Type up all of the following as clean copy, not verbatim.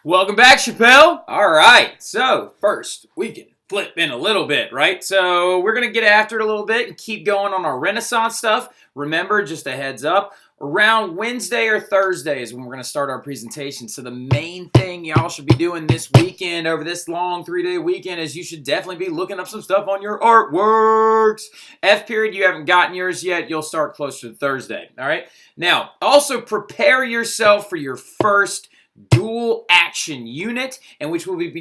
Welcome back, Chappelle. All right, so first we can flip in a little bit, right? So we're going to get after it a little bit and keep going on our Renaissance stuff. Remember, just a heads up, around Wednesday or Thursday is when we're going to start our presentation. So the main thing y'all should be doing this weekend, over this long 3-day weekend, is you should definitely be looking up some stuff on your artworks. F period, you haven't gotten yours yet. You'll start closer to Thursday, all right? Now, also prepare yourself for your first dual action unit, in which we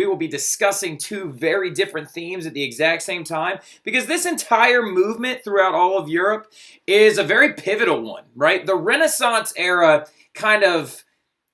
will be discussing two very different themes at the exact same time, because this entire movement throughout all of Europe is a very pivotal one, right? The Renaissance era kind of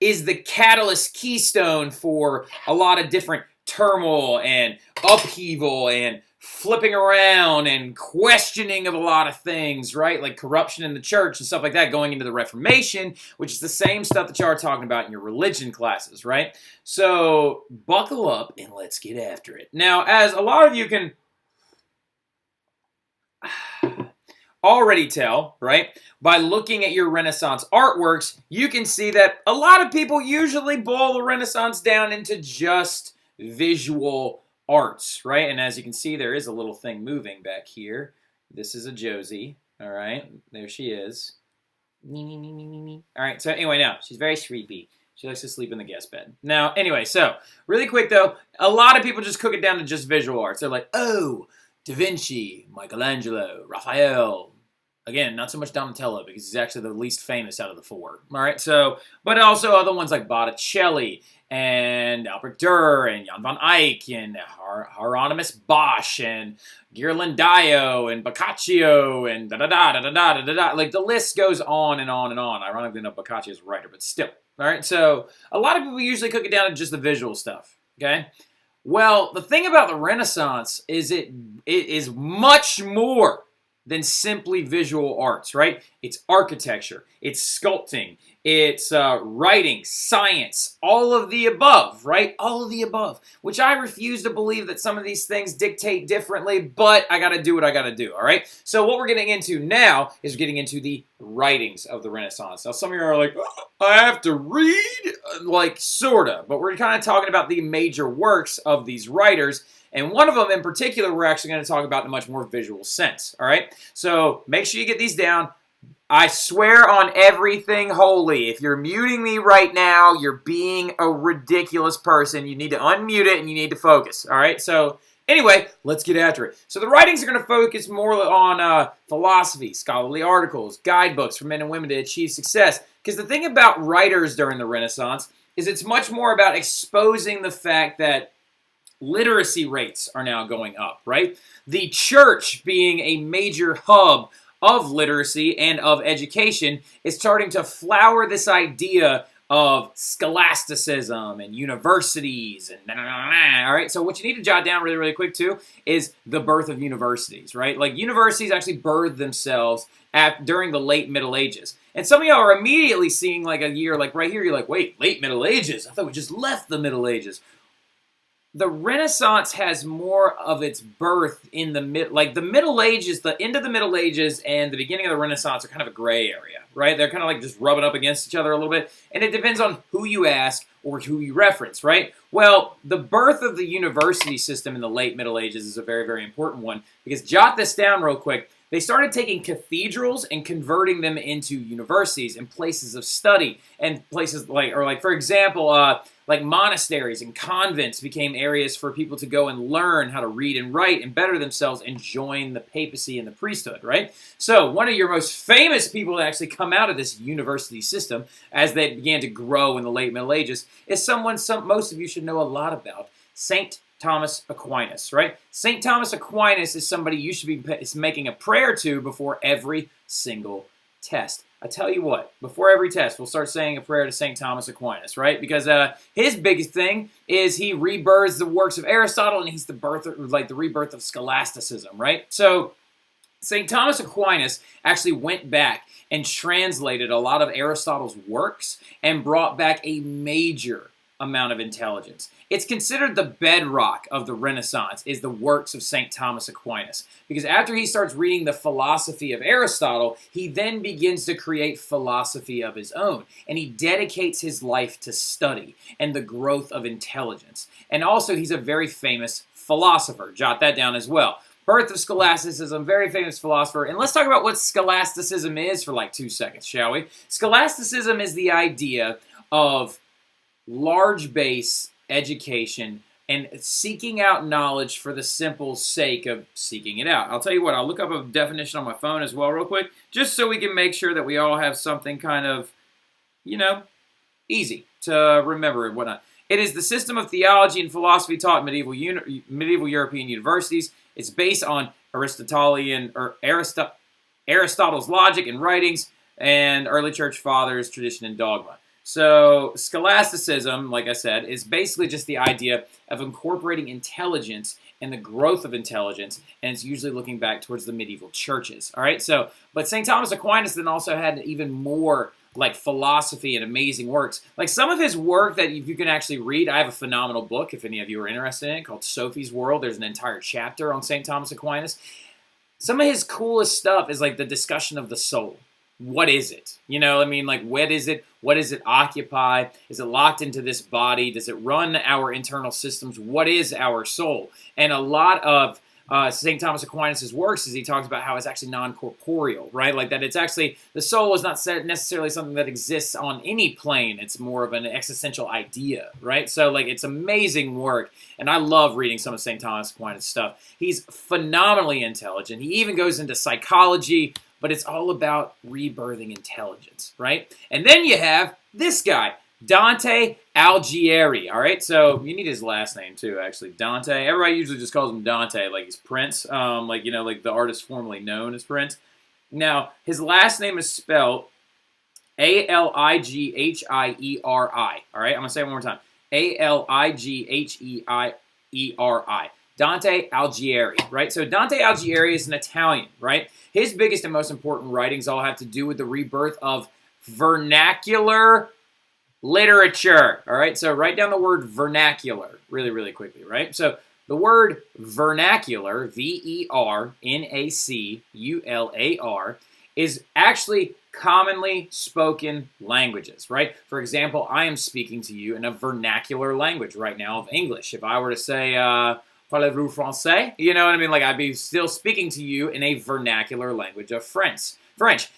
is the catalyst keystone for a lot of different turmoil and upheaval and flipping around and questioning of a lot of things, right? Like corruption in the church and stuff like that, going into the Reformation, which is the same stuff that y'all are talking about in your religion classes, right? So buckle up and let's get after it. Now, as a lot of you can already tell, right, by looking at your Renaissance artworks, you can see that a lot of people usually boil the Renaissance down into just visual arts, right? And as you can see, there is a little thing moving back here. This is a Josie, all right? There she is. All right, so anyway, now, she's very sleepy. She likes to sleep in the guest bed. Now, anyway, so, really quick though, a lot of people just cook it down to just visual arts. They're like, oh, Da Vinci, Michelangelo, Raphael. Again, not so much Donatello, because he's actually the least famous out of the four. All right, so, but also other ones like Botticelli, and Albrecht Dürer, and Jan van Eyck, and Hieronymus Bosch, and Ghirlandaio, and Boccaccio, and da-da-da-da-da-da-da-da. Like, the list goes on and on and on. Ironically enough, Boccaccio is a writer, but still. All right, so a lot of people usually cook it down to just the visual stuff, okay? Well, the thing about the Renaissance is it is much more than simply visual arts, right? It's architecture, it's sculpting, it's writing, science, all of the above, right? All of the above, which I refuse to believe that some of these things dictate differently, but I gotta do what I gotta do, all right? So what we're getting into now is getting into the writings of the Renaissance. Now, some of you are like, oh, I have to read? Like, sorta, but we're kind of talking about the major works of these writers. And one of them in particular, we're actually going to talk about in a much more visual sense, all right? So make sure you get these down. I swear on everything holy, if you're muting me right now, you're being a ridiculous person. You need to unmute it and you need to focus, all right? So anyway, let's get after it. So the writings are going to focus more on philosophy, scholarly articles, guidebooks for men and women to achieve success. Because the thing about writers during the Renaissance is it's much more about exposing the fact that literacy rates are now going up, right? The church, being a major hub of literacy and of education, is starting to flower this idea of scholasticism and universities and all right? So what you need to jot down really, really quick too is the birth of universities, right? Like universities actually birthed themselves during the late Middle Ages. And some of y'all are immediately seeing like a year, like right here, you're like, wait, late Middle Ages? I thought we just left the Middle Ages. The Renaissance has more of its birth in the Middle Ages, the end of the Middle Ages and the beginning of the Renaissance are kind of a gray area, right? They're kind of like just rubbing up against each other a little bit, and it depends on who you ask or who you reference, right? Well, the birth of the university system in the late Middle Ages is a very, very important one, because jot this down real quick. They started taking cathedrals and converting them into universities and places of study, and places like for example, like monasteries and convents became areas for people to go and learn how to read and write and better themselves and join the papacy and the priesthood, right? So one of your most famous people to actually come out of this university system as they began to grow in the late Middle Ages is most of you should know a lot about, Saint Thomas Aquinas, right? St. Thomas Aquinas is somebody you should be making a prayer to before every single test. I tell you what, before every test, we'll start saying a prayer to St. Thomas Aquinas, right? Because his biggest thing is he rebirths the works of Aristotle, and he's the rebirth of scholasticism, right? So St. Thomas Aquinas actually went back and translated a lot of Aristotle's works and brought back a major amount of intelligence. It's considered the bedrock of the Renaissance is the works of St. Thomas Aquinas. Because after he starts reading the philosophy of Aristotle, he then begins to create philosophy of his own. And he dedicates his life to study and the growth of intelligence. And also, he's a very famous philosopher. Jot that down as well. Birth of Scholasticism, very famous philosopher. And let's talk about what scholasticism is for like 2 seconds, shall we? Scholasticism is the idea of large base education and seeking out knowledge for the simple sake of seeking it out. I'll tell you what, I'll look up a definition on my phone as well real quick, just so we can make sure that we all have something kind of, easy to remember and whatnot. It is the system of theology and philosophy taught in medieval European universities. It's based on Aristotle's logic and writings and early church fathers' tradition and dogma. So scholasticism, like I said, is basically just the idea of incorporating intelligence and the growth of intelligence, and it's usually looking back towards the medieval churches. All right, but St. Thomas Aquinas then also had even more like philosophy and amazing works. Like some of his work that you can actually read, I have a phenomenal book, if any of you are interested in it, called Sophie's World. There's an entire chapter on St. Thomas Aquinas. Some of his coolest stuff is like the discussion of the soul. What is it? Like what is it? What does it occupy? Is it locked into this body? Does it run our internal systems? What is our soul? And a lot of St. Thomas Aquinas' works is he talks about how it's actually non-corporeal, right? Like that it's actually, the soul is not necessarily something that exists on any plane. It's more of an existential idea, right? So like it's amazing work, and I love reading some of St. Thomas Aquinas' stuff. He's phenomenally intelligent. He even goes into psychology, but it's all about rebirthing intelligence, right? And then you have this guy, Dante Alighieri, all right? So you need his last name too, actually. Dante. Everybody usually just calls him Dante, like he's Prince, like the artist formerly known as Prince. Now, his last name is spelled Alighhieri, all right? I'm going to say it one more time. Alighhieri. Dante Alighieri, right? So Dante Alighieri is an Italian, right? His biggest and most important writings all have to do with the rebirth of vernacular literature, all right? So write down the word vernacular really, really quickly, right? So the word vernacular, vernacular, is actually commonly spoken languages, right? For example, I am speaking to you in a vernacular language right now of English. If I were to say, parlez-vous français? You know what I mean? Like I'd be still speaking to you in a vernacular language of French.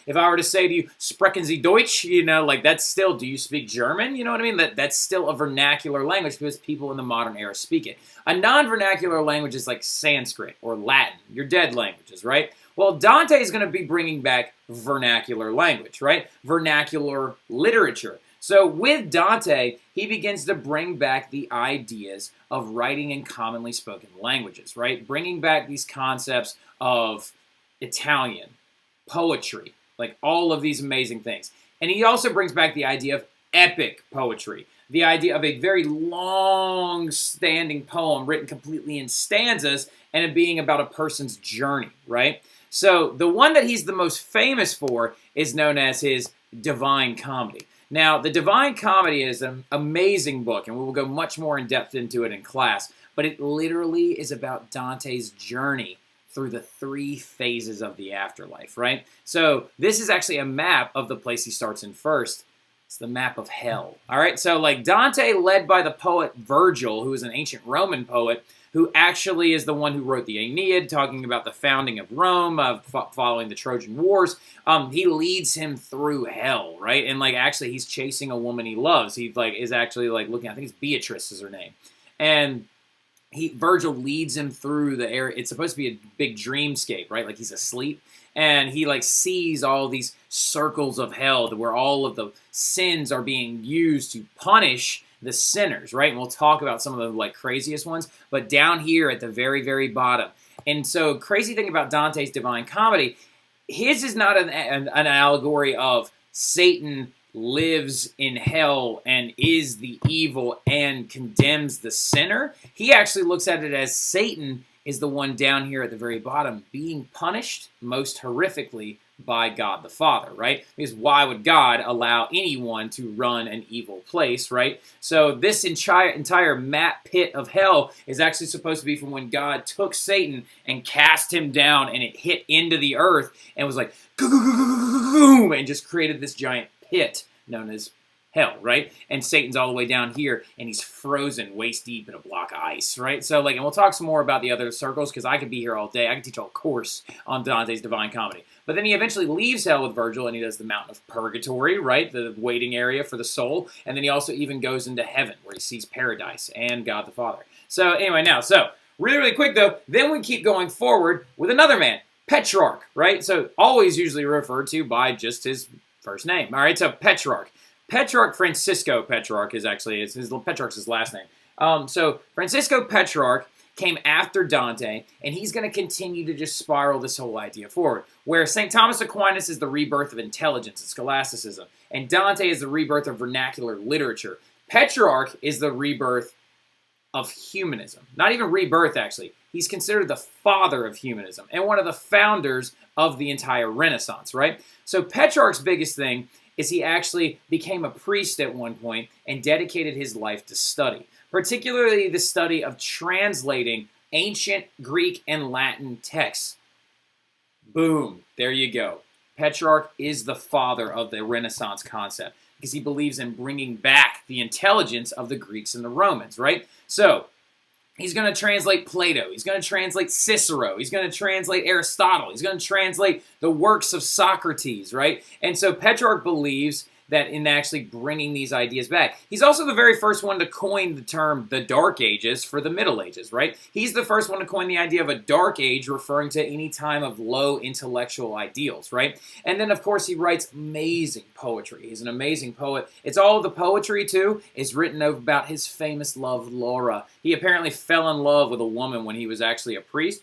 If I were to say to you, sprechen Sie Deutsch? Like that's still, do you speak German? You know what I mean? That's still a vernacular language because people in the modern era speak it. A non-vernacular language is like Sanskrit or Latin, your dead languages, right? Well, Dante is going to be bringing back vernacular language, right? Vernacular literature. So with Dante, he begins to bring back the ideas of writing in commonly spoken languages, right? Bringing back these concepts of Italian, poetry, like all of these amazing things. And he also brings back the idea of epic poetry, the idea of a very long-standing poem written completely in stanzas and it being about a person's journey, right? So the one that he's the most famous for is known as his Divine Comedy. Now, the Divine Comedy is an amazing book, and we will go much more in depth into it in class, but it literally is about Dante's journey through the 3 phases of the afterlife, right? So this is actually a map of the place he starts in first. It's the map of hell, all right? So like Dante, led by the poet Virgil, who is an ancient Roman poet, who actually is the one who wrote the Aeneid, talking about the founding of Rome, following the Trojan Wars. He leads him through hell, right? And like actually he's chasing a woman he loves. He like is actually like looking, I think it's Beatrice is her name. And Virgil leads him through the area. It's supposed to be a big dreamscape, right? Like he's asleep. And he like sees all these circles of hell where all of the sins are being used to punish the sinners, right? And we'll talk about some of the like craziest ones, but down here at the very, very bottom. And so crazy thing about Dante's Divine Comedy, his is not an allegory of Satan lives in hell and is the evil and condemns the sinner. He actually looks at it as Satan is the one down here at the very bottom being punished most horrifically by God the Father, right? Because why would God allow anyone to run an evil place, right? So this entire map pit of hell is actually supposed to be from when God took Satan and cast him down, and it hit into the earth and was like, boom, and just created this giant pit known as hell, right? And Satan's all the way down here, and he's frozen waist deep in a block of ice, right? So, like, and we'll talk some more about the other circles, because I could be here all day. I could teach a whole course on Dante's Divine Comedy. But then he eventually leaves hell with Virgil, and he does the Mountain of Purgatory, right? The waiting area for the soul. And then he also even goes into heaven, where he sees paradise and God the Father. So, anyway, really, really quick, though, then we keep going forward with another man, Petrarch, right? So, always usually referred to by just his first name, all right? So, Petrarch. Petrarch, Francisco Petrarch is actually, Petrarch's his last name. So Francisco Petrarch came after Dante, and he's going to continue to just spiral this whole idea forward, where St. Thomas Aquinas is the rebirth of intelligence and scholasticism, and Dante is the rebirth of vernacular literature. Petrarch is the rebirth of humanism. Not even rebirth, actually. He's considered the father of humanism and one of the founders of the entire Renaissance, right? So Petrarch's biggest thing is he actually became a priest at one point and dedicated his life to study, particularly the study of translating ancient Greek and Latin texts. Boom, there you go. Petrarch is the father of the Renaissance concept because he believes in bringing back the intelligence of the Greeks and the Romans, right? So, he's going to translate Plato. He's going to translate Cicero. He's going to translate Aristotle. He's going to translate the works of Socrates, right? And so Petrarch believes that in actually bringing these ideas back. He's also the very first one to coin the term the Dark Ages for the Middle Ages, right? He's the first one to coin the idea of a Dark Age referring to any time of low intellectual ideals, right? And then, of course, he writes amazing poetry. He's an amazing poet. It's all of the poetry, too, is written about his famous love, Laura. He apparently fell in love with a woman when he was actually a priest,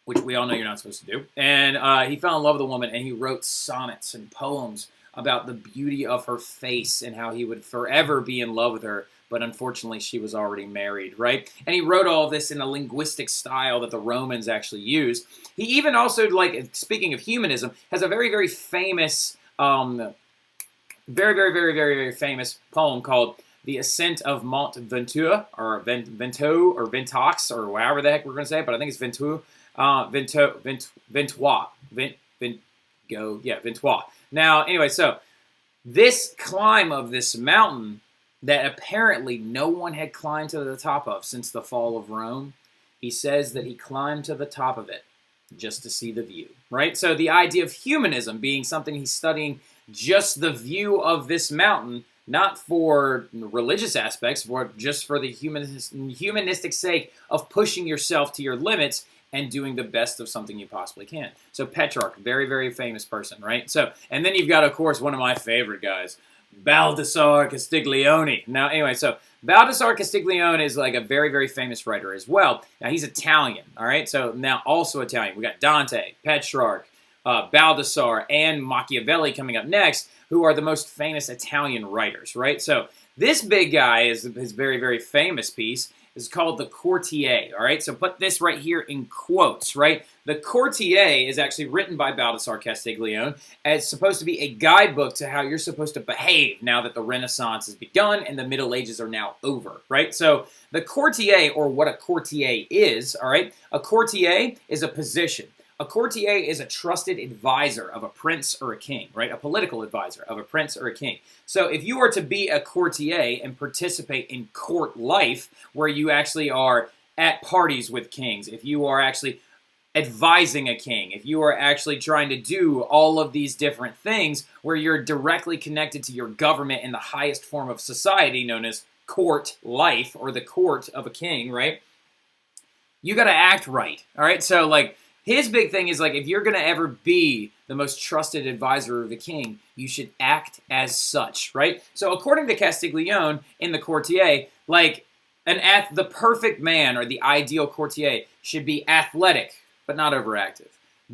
which we all know you're not supposed to do. And he fell in love with a woman, and he wrote sonnets and poems about the beauty of her face and how he would forever be in love with her, but unfortunately she was already married, right? And he wrote all of this in a linguistic style that the Romans actually used. He even also, like, speaking of humanism, has a very, very famous, very famous poem called The Ascent of Mont Ventoux, or Ventoux, or Ventoux, or however the heck we're going to say it, but I think it's Ventoux. Ventoux. Now, anyway, so this climb of this mountain that apparently no one had climbed to the top of since the fall of Rome, he says that he climbed to the top of it just to see the view, right? So the idea of humanism being something he's studying just the view of this mountain, not for religious aspects, but just for the humanistic sake of pushing yourself to your limits and doing the best of something you possibly can. So Petrarch, very, very famous person, right? So, and then you've got, of course, one of my favorite guys, Baldassare Castiglione. Now, anyway, so Baldassare Castiglione is like a very, very famous writer as well. Now, he's Italian, all right? So now also Italian. We got Dante, Petrarch, Baldassare, and Machiavelli coming up next, who are the most famous Italian writers, right? So this big guy is his very, very famous piece. Is called the Courtier, all right? So put this right here in quotes, right? The Courtier is actually written by Baldassare Castiglione as supposed to be a guidebook to how you're supposed to behave now that the Renaissance has begun and the Middle Ages are now over, right? So the Courtier, or what a courtier is, all right? A courtier is a position. A courtier is a trusted advisor of a prince or a king, right? A political advisor of a prince or a king. So if you are to be a courtier and participate in court life, where you actually are at parties with kings, if you are actually advising a king, if you are actually trying to do all of these different things where you're directly connected to your government in the highest form of society known as court life, or the court of a king, right? You got to act right, all right? So, like, his big thing is, like, if you're going to ever be the most trusted advisor of the king, you should act as such, right? So according to Castiglione in the Courtier, like, the perfect man, or the ideal courtier, should be athletic, but not overactive.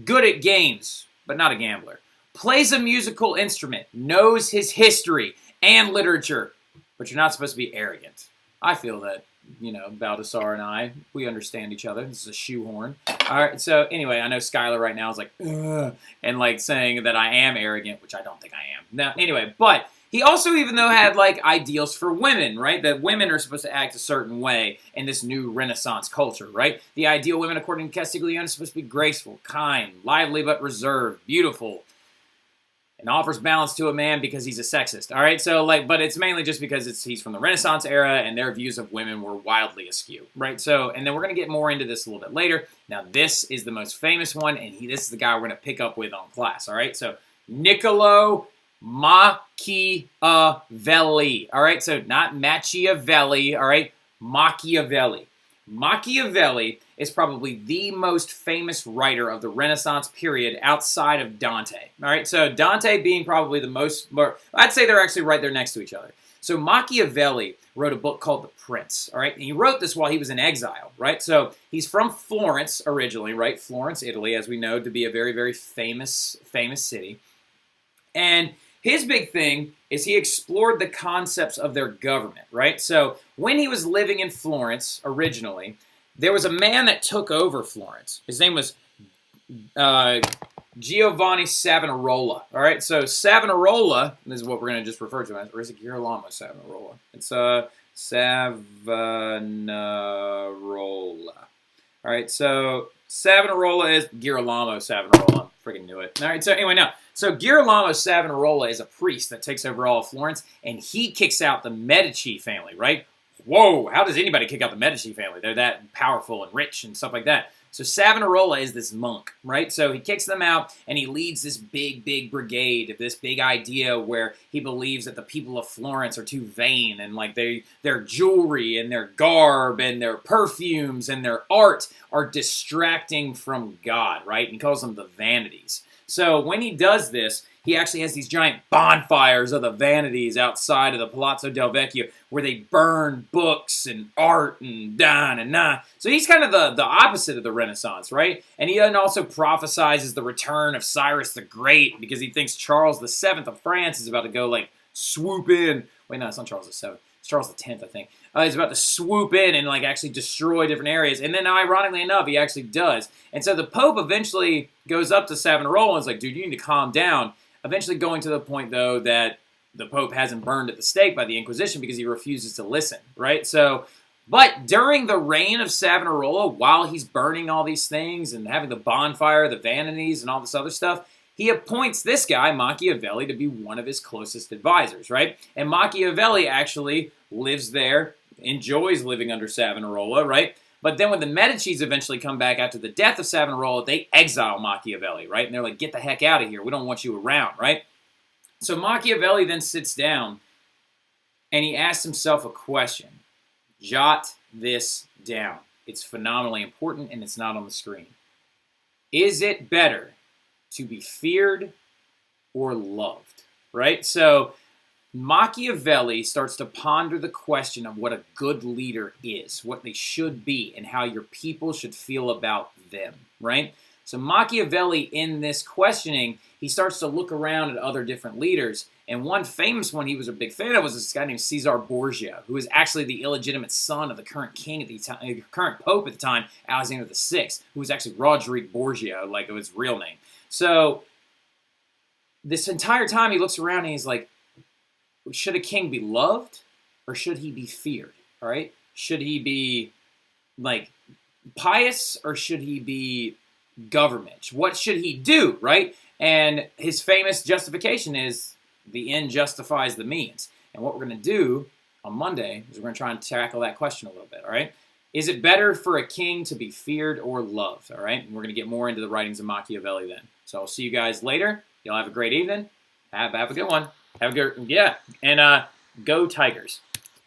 Good at games, but not a gambler. Plays a musical instrument, knows his history and literature, but you're not supposed to be arrogant. I feel that Baldassare and I, we understand each other. This is a shoehorn. All right, so anyway, I know Skylar right now is like, ugh, and like saying that I am arrogant, which I don't think I am. Now, anyway, but he also, even though, had like ideals for women, right? That women are supposed to act a certain way in this new Renaissance culture, right? The ideal women, according to Castiglione, is supposed to be graceful, kind, lively but reserved, beautiful, and offers balance to a man because he's a sexist. All right, so but it's mainly just because he's from the Renaissance era and their views of women were wildly askew, right? So, and then we're gonna get more into this a little bit later. Now, this is the most famous one, and this is the guy we're gonna pick up with on class. All right, so Niccolo Machiavelli. All right, so not Machiavelli. All right, Machiavelli. Machiavelli is probably the most famous writer of the Renaissance period outside of Dante. All right, so Dante being probably the most, I'd say they're actually right there next to each other. So Machiavelli wrote a book called The Prince, all right? And he wrote this while he was in exile, right? So he's from Florence originally, right? Florence, Italy, as we know to be a very, very famous city. And his big thing is he explored the concepts of their government, right? So when he was living in Florence originally, there was a man that took over Florence. His name was Giovanni Savonarola. All right, so Savonarola, this is what we're going to just refer to as, or is it Girolamo Savonarola? It's Savonarola. All right, so Savonarola is Girolamo Savonarola. Freaking knew it. All right, so anyway, now, so Girolamo Savonarola is a priest that takes over all of Florence, and he kicks out the Medici family, right? Whoa, how does anybody kick out the Medici family? They're that powerful and rich and stuff like that. So Savonarola is this monk, right? So he kicks them out, and he leads this big, big brigade, this big idea where he believes that the people of Florence are too vain, and like their jewelry and their garb and their perfumes and their art are distracting from God, right? And he calls them the vanities. So when he does this, he actually has these giant bonfires of the vanities outside of the Palazzo del Vecchio where they burn books and art and da. So he's kind of the opposite of the Renaissance, right? And he then also prophesizes the return of Cyrus the Great because he thinks Charles VII of France is about to go like swoop in. Wait, no, it's not Charles VII. It's Charles X, I think. He's about to swoop in and like actually destroy different areas. And then ironically enough, he actually does. And so the Pope eventually goes up to Savonarola and is like, dude, you need to calm down. Eventually going to the point, though, that the Pope hasn't burned at the stake by the Inquisition because he refuses to listen, right? So, but during the reign of Savonarola, while he's burning all these things and having the bonfire, the vanities, and all this other stuff, he appoints this guy, Machiavelli, to be one of his closest advisors, right? And Machiavelli actually lives there, enjoys living under Savonarola, right? But then when the Medicis eventually come back after the death of Savonarola, they exile Machiavelli, right? And they're like, get the heck out of here. We don't want you around, right? So Machiavelli then sits down and he asks himself a question. Jot this down. It's phenomenally important and it's not on the screen. Is it better to be feared or loved, right? So Machiavelli starts to ponder the question of what a good leader is, what they should be, and how your people should feel about them, right? So Machiavelli, in this questioning, he starts to look around at other different leaders, and one famous one he was a big fan of was this guy named Caesar Borgia, who is actually the illegitimate son of the current king at the time, current pope at the time, Alexander VI, who was actually Roderick Borgia, like it was his real name. So this entire time he looks around and he's like, should a king be loved or should he be feared? All right. Should he be like pious or should he be government? What should he do? Right. And his famous justification is the end justifies the means. And what we're going to do on Monday is we're going to try and tackle that question a little bit. All right. Is it better for a king to be feared or loved? All right. And we're going to get more into the writings of Machiavelli then. So I'll see you guys later. Y'all have a great evening. Have a good one. Have a good, yeah. And go Tigers.